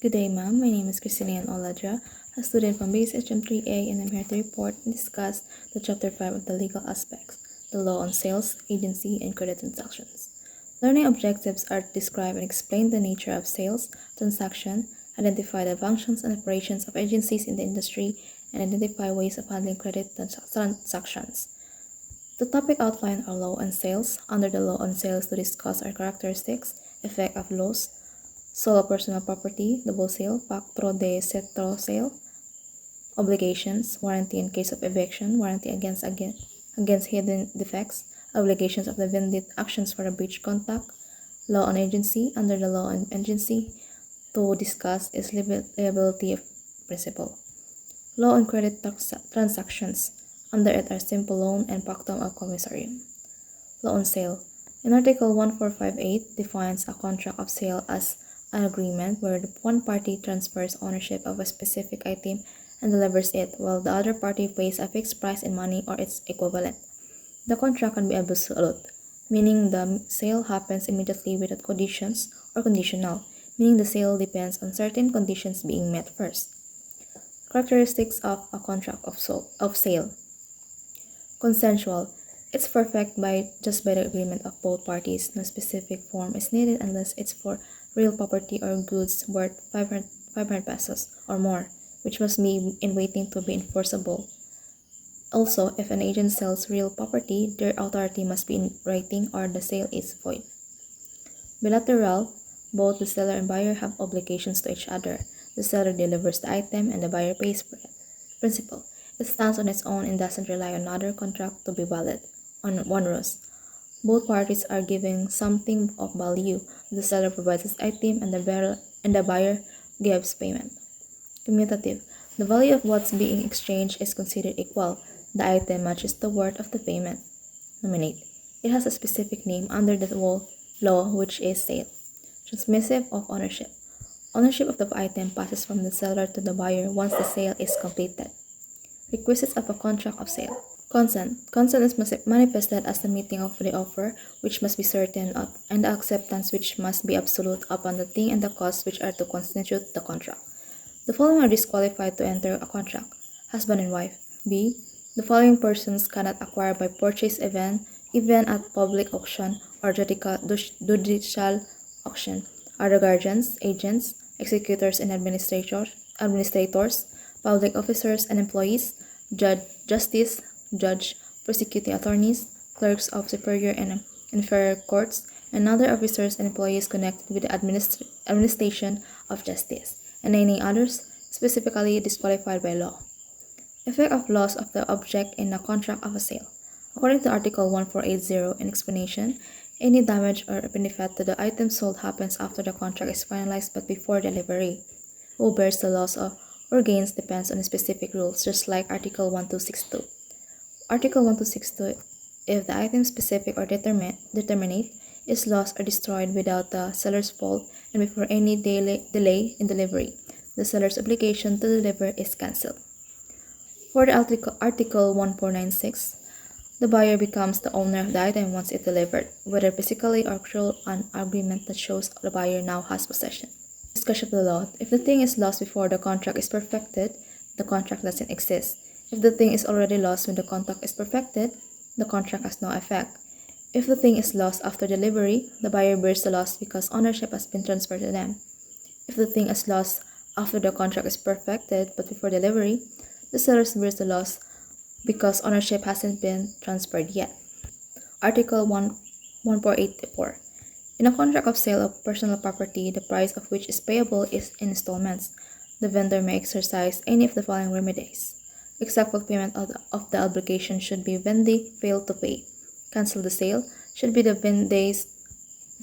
Good day, ma'am. My name is Diane Ladra, a student from base HM3A, and I'm here to report and discuss the Chapter 5 of the legal aspects, the law on sales, agency, and credit transactions. Learning objectives are to describe and explain the nature of sales, transaction, identify the functions and operations of agencies in the industry, and identify ways of handling credit transactions. The topic outlined are law on sales. Under the law on sales, to discuss are characteristics, effect of laws, sole personal property, double sale, pacto de cetro sale, obligations, warranty in case of eviction, warranty against hidden defects, obligations of the vendit, actions for a breach contract, law on agency. Under the law on agency, to discuss is liability of principle. Law on credit transactions. Under it are simple loan and pactum of commissarium. Law on sale. In Article 1458 defines a contract of sale as an agreement where one party transfers ownership of a specific item and delivers it, while the other party pays a fixed price in money or its equivalent. The contract can be absolute, meaning the sale happens immediately without conditions, or conditional, meaning the sale depends on certain conditions being met first. Characteristics of a contract of sale. Consensual. It's perfect just by the agreement of both parties. No specific form is needed unless it's for real property or goods worth 500 pesos or more, which must be in waiting to be enforceable. Also, if an agent sells real property, their authority must be in writing or the sale is void. Bilateral. Both the seller and buyer have obligations to each other. The seller delivers the item and the buyer pays for it. Principle. It stands on its own and doesn't rely on another contract to be valid. On one ruse. Both parties are giving something of value. The seller provides his item and the buyer gives payment. Commutative. The value of what's being exchanged is considered equal. The item matches the worth of the payment. Nominate. It has a specific name under the law, which is sale. Transmissive of ownership. Ownership of the item passes from the seller to the buyer once the sale is completed. Requisites of a contract of sale. Consent. Consent is manifested as the meeting of the offer, which must be certain of, and the acceptance, which must be absolute, upon the thing and the costs which are to constitute the contract. The following are disqualified to enter a contract: husband and wife. B. The following persons cannot acquire by purchase even at public auction or judicial auction: are the guardians, agents, executors and administrators, public officers and employees, justice, judge, prosecuting attorneys, clerks of superior and inferior courts, and other officers and employees connected with the administration of justice, and any others specifically disqualified by law. Effect of loss of the object in a contract of a sale. According to Article 1480 in explanation, any damage or benefit to the item sold happens after the contract is finalized but before delivery. Who bears the loss or gains depends on specific rules, just like Article 1262. Article 1262, if the item specific or determinate is lost or destroyed without the seller's fault and before any delay in delivery, the seller's obligation to deliver is cancelled. For the Article 1496, the buyer becomes the owner of the item once it's delivered, whether physically or through an agreement that shows the buyer now has possession. Discussion of the law. If the thing is lost before the contract is perfected, the contract doesn't exist. If the thing is already lost when the contract is perfected, the contract has no effect. If the thing is lost after delivery, the buyer bears the loss because ownership has been transferred to them. If the thing is lost after the contract is perfected but before delivery, the seller bears the loss because ownership hasn't been transferred yet. Article 1484. In a contract of sale of personal property, the price of which is payable is in installments. The vendor may exercise any of the following remedies, except for payment of the obligation should be vendee failed to pay. Cancel the sale should be the vendee's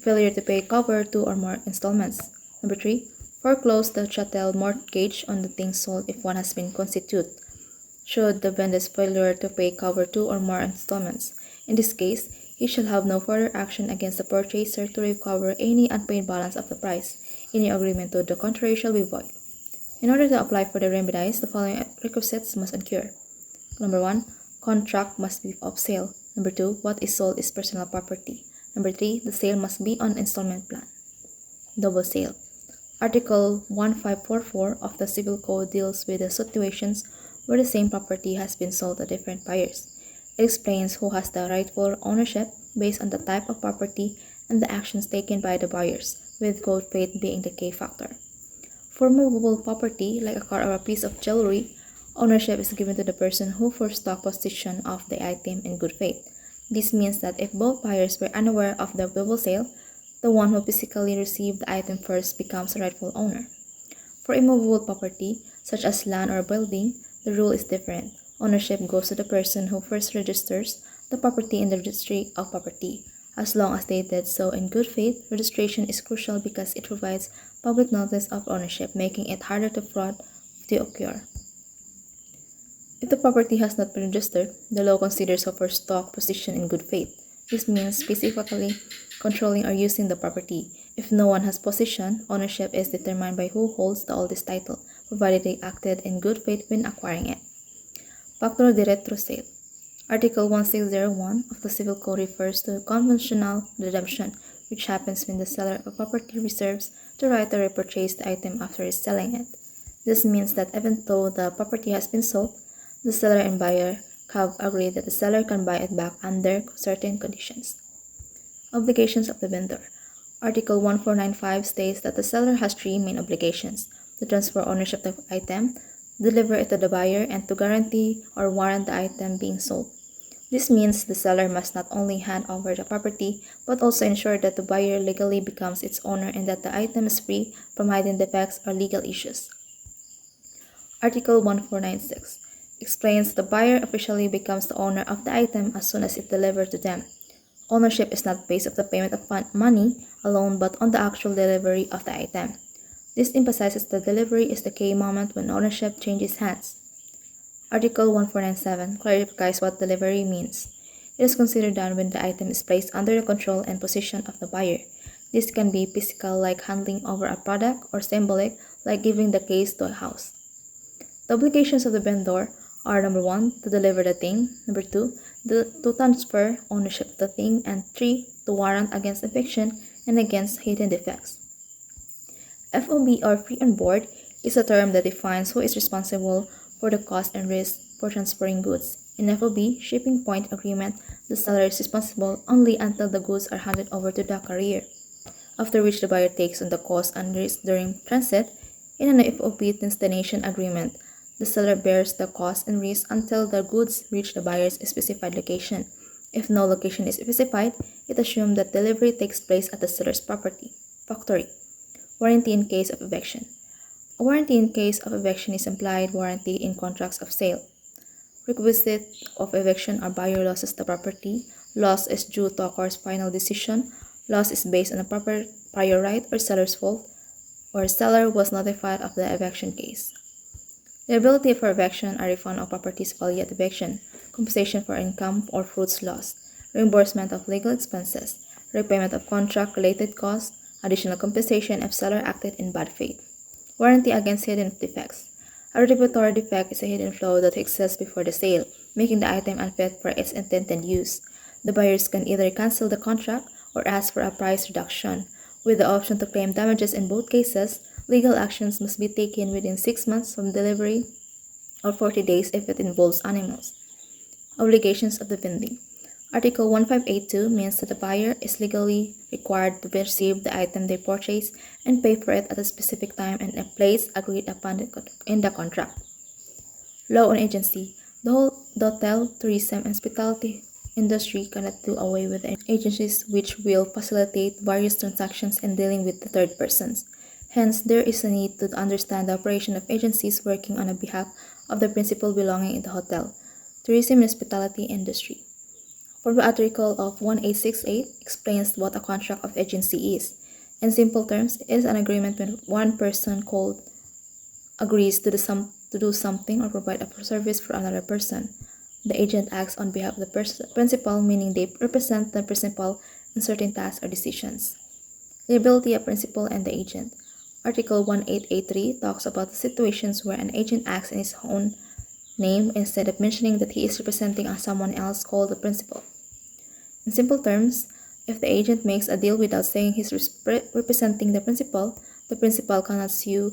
failure to pay cover 2 or more installments. Number 3. Foreclose the chattel mortgage on the things sold if one has been constituted, should the vendee's failure to pay cover 2 or more installments. In this case, he shall have no further action against the purchaser to recover any unpaid balance of the price. Any agreement to the contrary shall be void. In order to apply for the remedies, the following requisites must occur. Number 1. Contract must be of sale. Number 2. What is sold is personal property. Number 3. The sale must be on installment plan. Double sale. Article 1544 of the Civil Code deals with the situations where the same property has been sold to different buyers. It explains who has the rightful ownership based on the type of property and the actions taken by the buyers, with good faith being the key factor. For movable property, like a car or a piece of jewelry, ownership is given to the person who first took possession of the item in good faith. This means that if both buyers were unaware of the bill sale, the one who physically received the item first becomes the rightful owner. For immovable property, such as land or building, the rule is different. Ownership goes to the person who first registers the property in the registry of property. As long as they did so in good faith, registration is crucial because it provides public notice of ownership, making it harder to fraud to occur. If the property has not been registered, the law considers who first took possession in good faith. This means specifically controlling or using the property. If no one has possession, ownership is determined by who holds the oldest title, provided they acted in good faith when acquiring it. Factor de retro sale. Article 1601 of the Civil Code refers to conventional redemption, which happens when the seller of a property reserves the right to repurchase the item after selling it. This means that even though the property has been sold, the seller and buyer have agreed that the seller can buy it back under certain conditions. Obligations of the vendor. Article 1495 states that the seller has three main obligations: to transfer ownership of the item, deliver it to the buyer, and to guarantee or warrant the item being sold. This means the seller must not only hand over the property, but also ensure that the buyer legally becomes its owner and that the item is free from hidden defects or legal issues. Article 1496 explains the buyer officially becomes the owner of the item as soon as it delivered to them. Ownership is not based on the payment of money alone, but on the actual delivery of the item. This emphasizes that delivery is the key moment when ownership changes hands. Article 1497 clarifies what delivery means. It is considered done when the item is placed under the control and possession of the buyer. This can be physical, like handing over a product, or symbolic, like giving the keys to a house. The obligations of the vendor are: number 1, to deliver the thing; number 2, to transfer ownership of the thing; and 3, to warrant against eviction and against hidden defects. FOB, or free on board, is a term that defines who is responsible for the cost and risk for transferring goods. In FOB, shipping point agreement, the seller is responsible only until the goods are handed over to the carrier, after which the buyer takes on the cost and risk during transit. In an FOB destination agreement, the seller bears the cost and risk until the goods reach the buyer's specified location. If no location is specified, it assumes that delivery takes place at the seller's factory. Warranty in case of eviction. A warranty in case of eviction is implied warranty in contracts of sale. Requisite of eviction are: buyer loses the property, loss is due to a court's final decision, loss is based on a proper prior right, or seller's fault, or seller was notified of the eviction case. Liability for eviction are: refund of property's value at eviction, compensation for income or fruits lost, reimbursement of legal expenses, repayment of contract-related costs, additional compensation if seller acted in bad faith. Warranty against hidden defects. A retributory defect is a hidden flaw that exists before the sale, making the item unfit for its intended use. The buyers can either cancel the contract or ask for a price reduction. With the option to claim damages in both cases, legal actions must be taken within 6 months from delivery or 40 days if it involves animals. Obligations of the vending. Article 1582 means that the buyer is legally required to receive the item they purchase and pay for it at a specific time and a place agreed upon in the contract. Law on agency. The hotel, tourism, and hospitality industry cannot do away with agencies which will facilitate various transactions in dealing with the third persons. Hence, there is a need to understand the operation of agencies working on behalf of the principal belonging in the hotel, tourism, and hospitality industry. For the article of 1868 explains what a contract of agency is. In simple terms, it is an agreement when one person called agrees to do something or provide a service for another person. The agent acts on behalf of the principal, meaning they represent the principal in certain tasks or decisions. Liability of principal and the agent. Article 1883 talks about the situations where an agent acts in his own name instead of mentioning that he is representing someone else called the principal. In simple terms, if the agent makes a deal without saying he's representing the principal, The principal cannot sue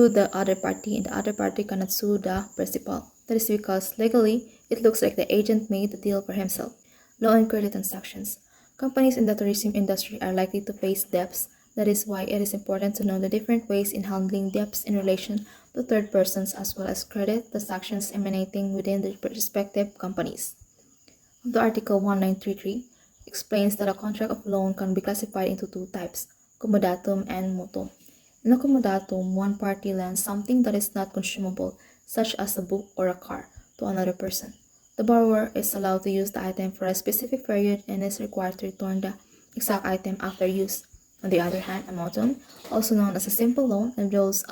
the other party, and the other party cannot sue the principal. That is because legally, it looks like the agent made the deal for himself. Law and credit transactions. Companies in the tourism industry are likely to face debts. That is why it is important to know the different ways in handling debts in relation to third persons as well as credit transactions emanating within the respective companies. The Article 1933 explains that a contract of loan can be classified into two types, comodatum and mutuum. In a comodatum, one party lends something that is not consumable, such as a book or a car, to another person. The borrower is allowed to use the item for a specific period and is required to return the exact item after use. On the other hand, a mutuum, also known as a simple loan, involves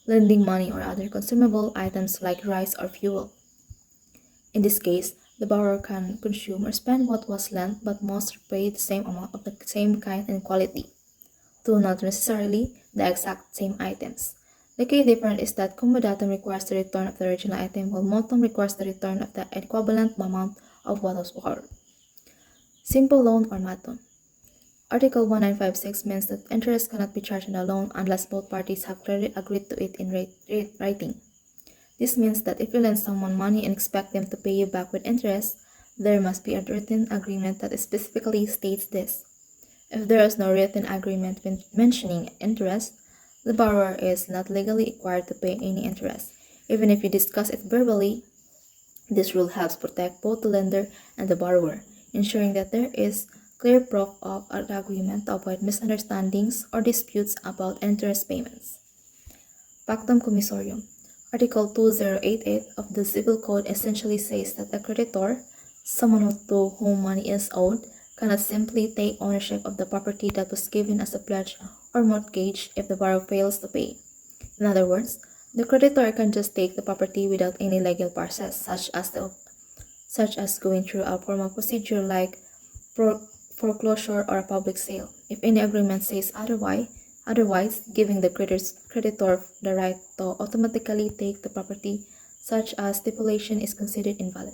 lending money or other consumable items like rice or fuel. In this case, the borrower can consume or spend what was lent but must repay the same amount of the same kind and quality, though not necessarily the exact same items. The key difference is that comodatum requires the return of the original item while mutuum requires the return of the equivalent amount of what was borrowed. Simple loan or mutuum. Article 1956 means that interest cannot be charged on a loan unless both parties have clearly agreed to it in writing. This means that if you lend someone money and expect them to pay you back with interest, there must be a written agreement that specifically states this. If there is no written agreement mentioning interest, the borrower is not legally required to pay any interest. Even if you discuss it verbally, this rule helps protect both the lender and the borrower, ensuring that there is clear proof of an agreement to avoid misunderstandings or disputes about interest payments. Pactum commissorium. Article 2088 of the Civil Code essentially says that a creditor, someone to whom money is owed, cannot simply take ownership of the property that was given as a pledge or mortgage if the borrower fails to pay. In other words, the creditor can just take the property without any legal process, such as going through a formal procedure like foreclosure or a public sale. If any agreement says otherwise, giving the creditor the right to automatically take the property, such as stipulation, is considered invalid.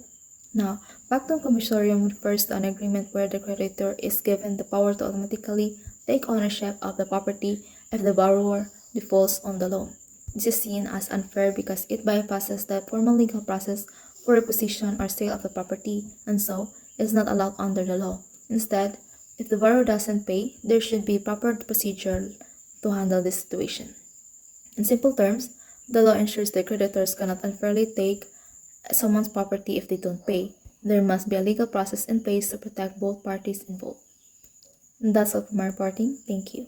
Now, pactum commissorium refers to an agreement where the creditor is given the power to automatically take ownership of the property if the borrower defaults on the loan. This is seen as unfair because it bypasses the formal legal process for repossession or sale of the property and so is not allowed under the law. Instead, if the borrower doesn't pay, there should be proper procedure to handle this situation. In simple terms, the law ensures that creditors cannot unfairly take someone's property if they don't pay. There must be a legal process in place to protect both parties involved. And that's all for my reporting. Thank you.